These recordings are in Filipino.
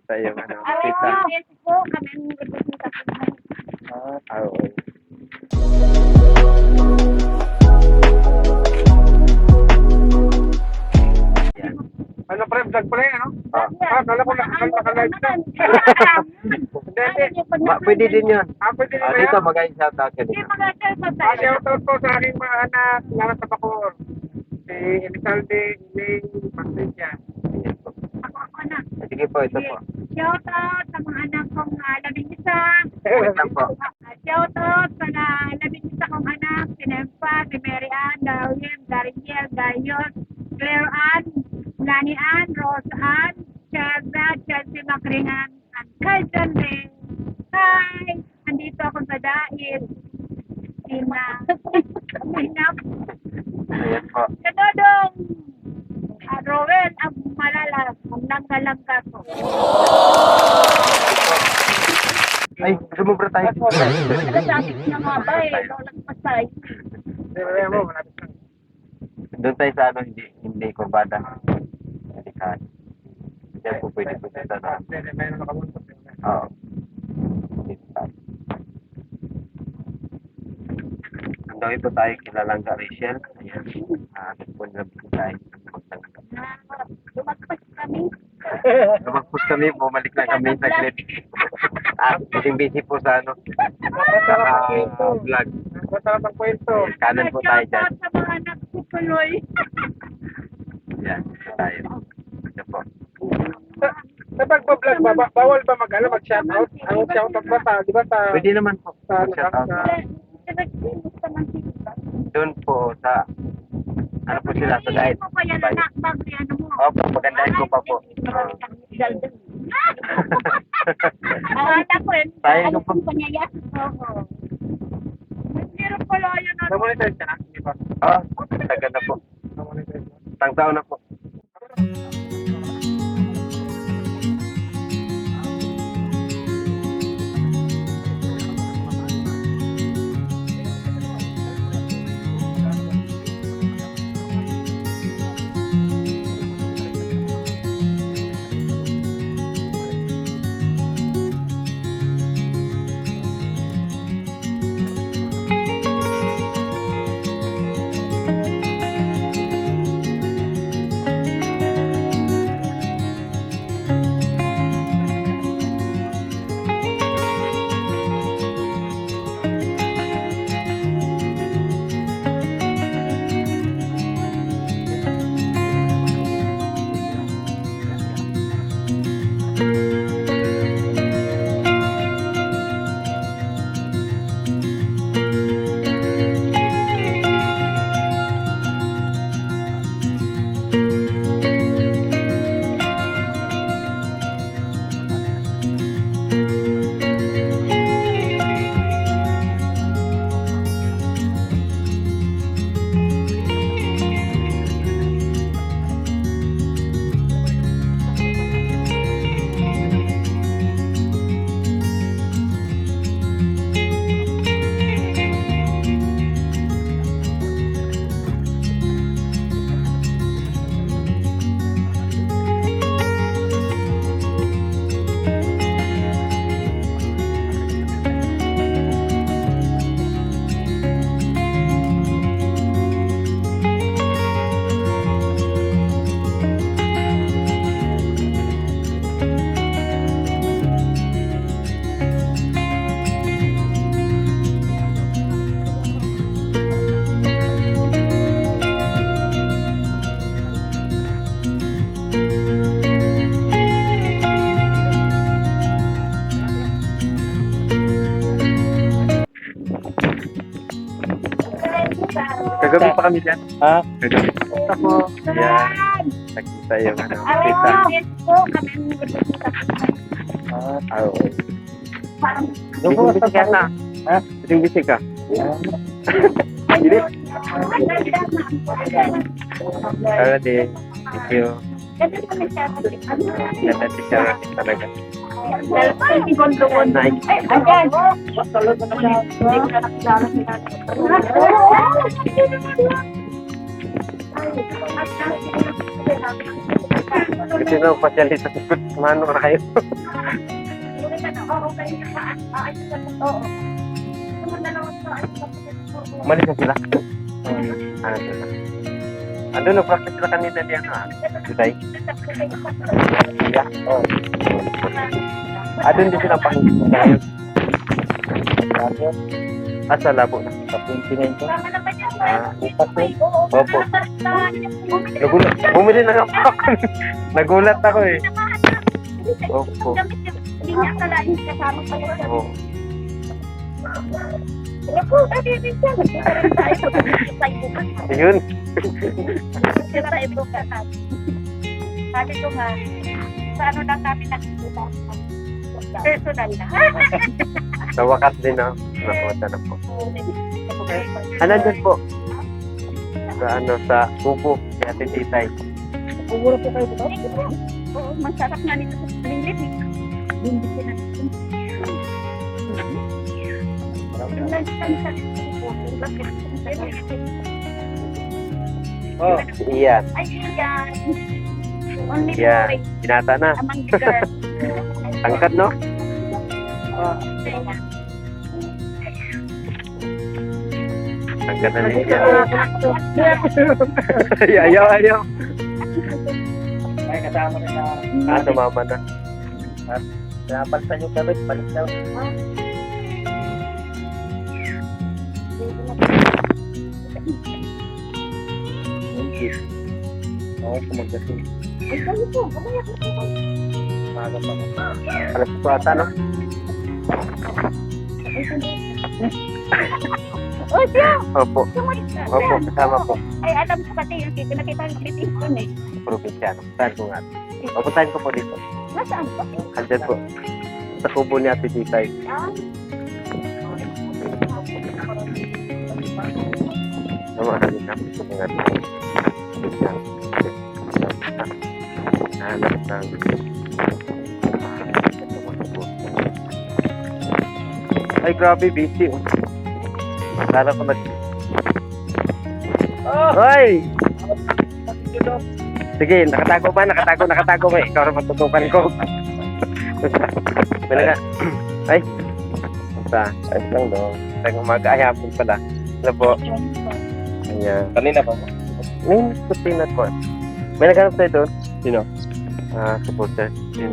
nakita yung ano, Alam kita. mo, yes po, kami ang nagpupunta po naman. Oo. Yan. Ano pre, vlog pala yan, ano? Kala ko nakalive na. Pwede din yun. Pwede din ba Dito yan? magaling shoutout ka Hindi dito. mag-share sa tayo. Shoutout po sa aking mga anak, lalo sa Bacoor. Si Elizalde, Ling, Patricia. Ayan po. Ako na. Sige po, ito po. Shout out sa mga anak kong 11 Wait lang po. Shout out sa 11 kong anak, si Nempa, si Mary Ann, Darwin, Dariel, Gayos, Claire Ann, Lani Ann, Rose Ann, Chelsea, Chelsea Macringan, at kay John Ray. Hi! Andito ako sa Dais. Sina. Ayan po. Kadodong! Rowel, ang malala, ang langga-langga ko. Ay, sumubra tayo. Nagsasabi ko na nga ba eh, walang pasay. Mo, malapit lang. Doon tayo sa ano, hindi kurbada. Hindi ka. Diyan po pwede po sa ano. May nakabuntot. Oo. Dito tayo. Hanggang ito tayo kilalang ka Rachel. Ayan. Nagpunta po tayo. Lumagpas kami. Lumagpos kami, bumalik na kami sa grid. Busy po sa ano. Sa vlog. Masarap ang kwento. Kanan po tayo dyan. Shout out sa mga anak ko tuloy. Yan, ito tayo. Ito po. Sa pagbablog ba, bawal ba mag-shoutout? Ang shoutout ba sa, di ba sa... Pwede naman po. Sa Shout out. Nagsimusta man sila. Doon po sa ano po sila sa guide. Mo pa yan anak, bagay ano mo. Opo, pagandahin ko pa po. Akala ko yun. Tayo Ano ko po. po niya yan? Oo. Meron pala yun. Na-monetize ka na? Di ba? Taga na po. Na-monetize na. Tang taon na po. Kagabi pa kami dyan. Kagabi. Ako. Yan. Nakita yung ano, Alam kita. mo, yes po, kami ang nagpupunta po naman. Oo. Parang Busy ka na. Busy ka. Hindi. Para din. Thank you. Ganun kami siya. Ganda si Sharon talaga. Nice. Ayan. Ay, Kasi na pasyalista sa good. Mano na kayo. Malis na sila. Ano sila? Ano na practice sila kanina di ano ah? Today? Yeah. Oh. Doon din silang pangingin ngayon. Sa labo na. Sa 29 ko. Opo. Nagulat. Bumili na ako. Nagulat ako eh. Opo. Hindi niya kalahin kasama pa yun. Oo. Ako, sabi rin siya. Ayun. Sabi ko nga, sa ano lang namin nakikita. Personal na. Sa wakas din ah. Nakuha na po. Nandun po. Sa ano, sa Kubo. Si Ate Titay. Pumura po kayo dito? Oo, masarap na nito sa English. Hindi sila. Oh. Iyan. Ay, yan. Only Yan. boy. Binata na. Among the girl. Tangkad no? Tangkad na niya. Ayaw. Ay, kasama na sa... Sumama na. Pinapalitan yung kabit, balik daw. Oo, kumagasin. Maga pa. Alas po ata no? Oh, siya! Opo. Opo, kasama po. Ay, alam ko pati yung nakita yung British ko eh. Probinsyano. Saan po nga? Papuntahin ko po dito. Nasaan ba? Andyan po. Sa Kubo ni Ate Titay. Namahalin na po mga hanap ng ay grabe busy oh. Kala ko nag Hoy! Sige, nakatago ba? Nakatago ba? Ikaw na matutukan ko. May ay basta, ayos lang no. Tayong umaga, ay hapon pala. Ano po? Ayan. Kanina pa mo? May kutina ko. May naghanap tayo doon? Sino? Supporter. Sino?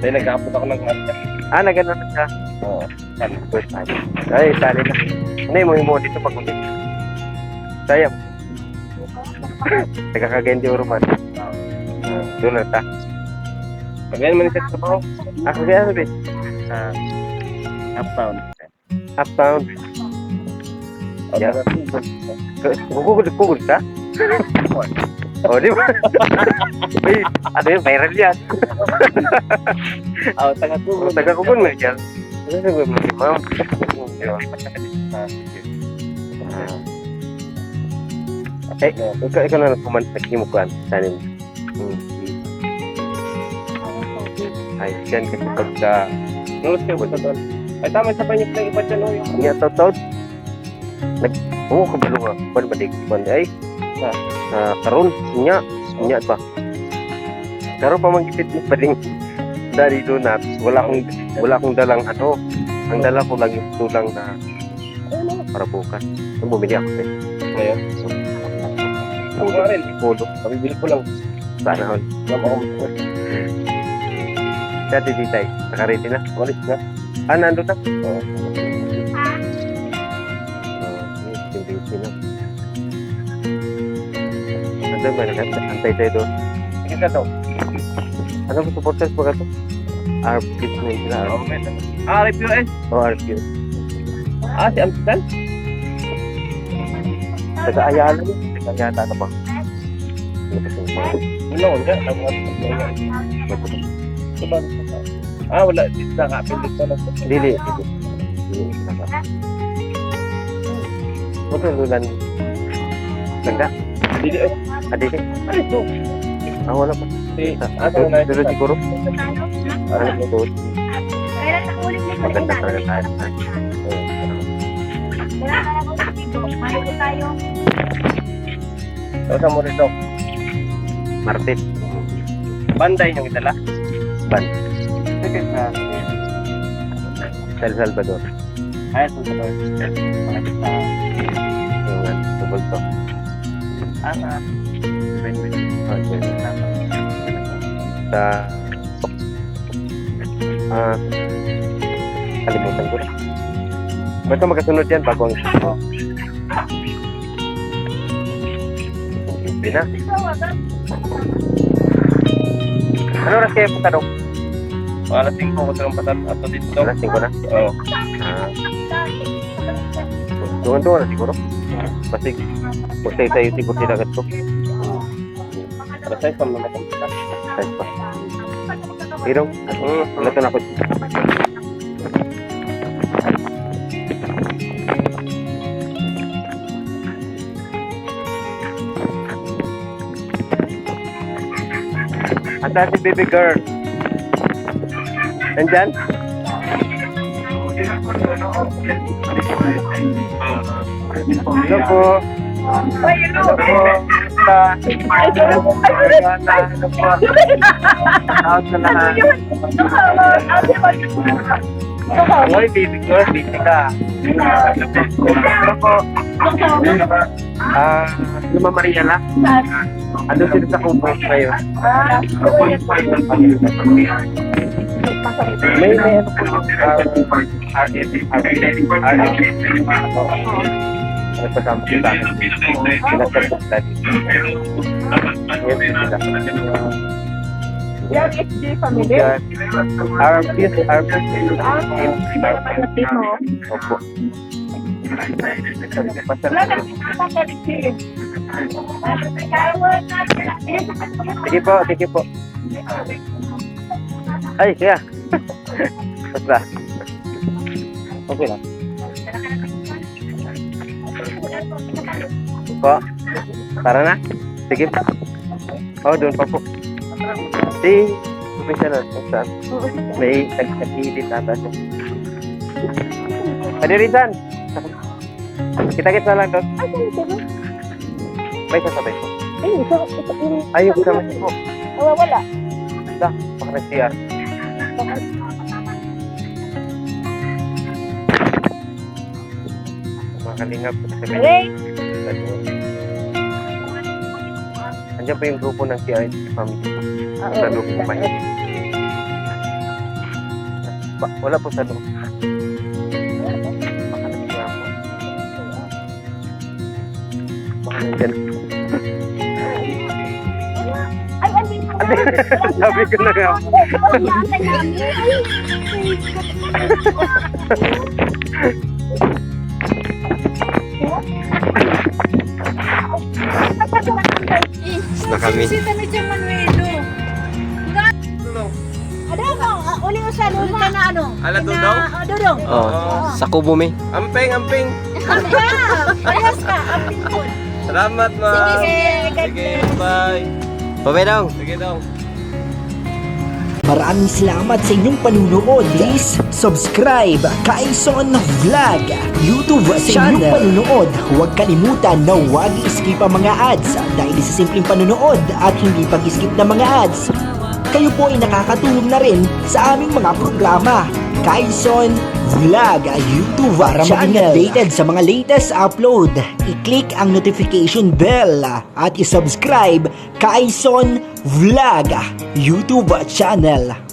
Dahil nag-aapot ako ng kanta. Naghanap na siya. Oo. Good time. Ay, tali na. Hindi, mo dito pag ulit. Sayang. Nagkakagayin di Uruman. Doon na ta. Pagayin mo ni Seth sa pao? Kagaya sabi. Uptown. Uptown. Yeah. Google ka? Oh, di ba? Uy, ano yun? Viral yan. Taga-Google. Taga-Google mo yan. Taga-Google mo. Ma'am. Ikaw na nagkimukuhan. Sanin. Ay, yan kasi pagka... Nulos kayo ba sa doon? Ay, tama sa panyip na iba dyan o yung... Nga taw-taw. Kabalo nga. Ba't ba di? Ay, karon. Nya pa. Karon pa magkipit ni Pading dari donut. Wala akong dalang ano. Ang dala ko lang yung tulang na para bukas. Bumili ako eh. Ngayon? Ako nga rin. Pulo. Kabibili ko lang. Sana hon. Dati Titay. Nakarete na. Walis na. Nandun na. Oo. Busy na. Nandun ba? Antay tayo doon. Sige ka daw. Ano ba supporters po ka to? RP na yun sila. Review eh. RP. Si Amsterdam? Taga-Ayala yun. Taga-Ayala ka ba? Ano nga? Wala. Dito na ka-appendix na lang. Dili. Ano lulan? Nagda? Dili eh. Dili? Ay, ito. Wala pa. Ano na Dilo siguro? Ano ito? Kaya sa ulit na Maganda talaga tayo. Wala ka lang ulit dito. Mahalo tayo. Sa mo rin daw. Martit. Banday yung itala. Ban. Sige sa San Salvador. ayat sa Salvador. Sa Yung tubol to. ana. Okay. Sa kalimutan ko na. Basta magkasunod yan bago ang hindi na. Ano oras kayo punta doon? Alas 5 ko sa patat ato dito. Alas 5 na? Oo. Tungan-tungan na siguro. Kasi kung sa'yo siguro sinagat ko. Alas 6 pa naman ito. Kahit pa. Pero, wala ito na ako. Asa si baby girl? Nandyan? Hello po. Hello po. Ano po? Out na lahat. Hoy, baby girl, busy ka. Hello po. Luma Maria la. Ano sila sa kubo ngayon? May ano po nagpasama ko sa akin. Pinagpasama ko dati. Yan is the family. Our business. Opo. Wala na Sige po, sige po. Ay, kaya. Basta. Okay lang. Po. Tara na. Sige. Oh, doon pa po. Si, professional. Saan? May nag-edit ata siya. Kadirisan. Kita-kita lang doon. May sasabay po. Ayun, kasama siya po. wala. Basta, baka nag-CR. Mga kalingap po sa Ray, Andiyan po yung grupo ng CR family. Sa loob po pa yun. Wala po sa loob. Baka nag-CR po. Baka nandyan. Sabi ko na nga. Na kami. Sita medyo Manuelo. Ada mo, uli usan uli ka na ano? Ala, Dudong? Dudong. Oh, sa kubo mi. Amping. Parehas ka, amping po. Salamat, ma. Sige, Bye. Pabedong. Sige daw. Maraming salamat sa inyong panunood. Please subscribe Kaison Vlog YouTube channel. Sa inyong panunood, huwag kalimutan na huwag i-skip ang mga ads dahil sa simpleng panunood at hindi pag-skip ng mga ads, kayo po ay nakakatulong na rin sa aming mga programa. Kaison Vlog YouTube para maging updated sa mga latest upload, i-click ang notification bell at i-subscribe Kaison Vlog YouTube channel.